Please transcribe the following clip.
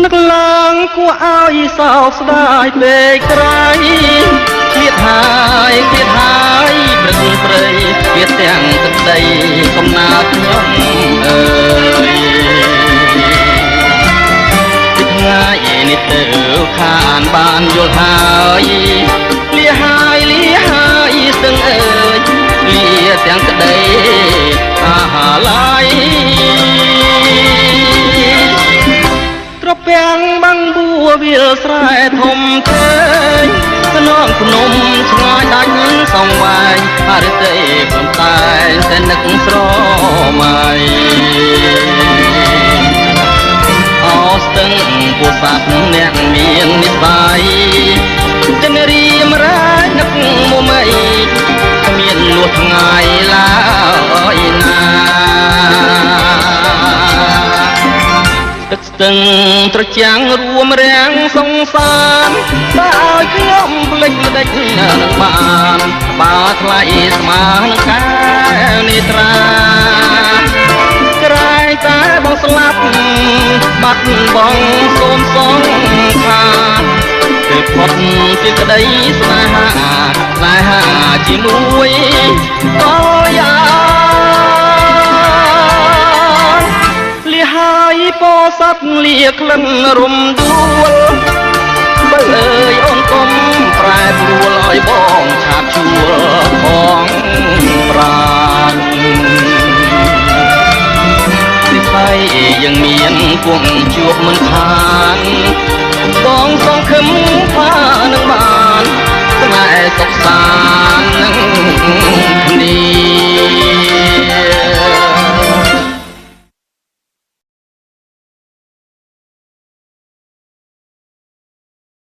នឹកឡើងគួរឲ្យសោកស្ដាយពេកក្រៃឃ្លាតហើយព្រឹកព្រៃឃ្លាតទាំងទឹកដីកំណើតខ្ញុំអើយពីថ្ងៃនេះទៅខានបានយល់ហើយលាហើយស្ទឹងអើយលាទាំងក្ដីអាហាឡាយត្រពាំងបាំងបួវាលស្រែធំធេងខ្នងភ្នំឆ្ងាយដាច់សងវែងអរិទេខ្លួនតែតែនឹកស្រមៃអោស្ទឹងពោធិ៍សាត់អ្នកមាននិស្ស័យចិនរៀមរាយនឹកមុំអីគ្មានលួចថ្ងៃឡើយណាទឹកស្ទឹងត្រចាំងរួមរាំងសង្សារបើឲ្យខ្ញុំភ្លេចមិនដេចនឹងបានបើថ្លៃស្មើនឹងកែវនេត្រាក្រែងតែបងស្លាប់បាត់បងសូមសងខាទៅផុតពីក្តីស្នេហាជាមួយក៏យ៉ាងលះហើយពោសត្វលាក្លិនរំដួលបើអើយអូនកុំប្រែប្រួលឲ្យបងឆាបជួលផងប្រាណនិស្ស័យยังមានគង់ជួបមិនខានបងសង្ឃឹមថា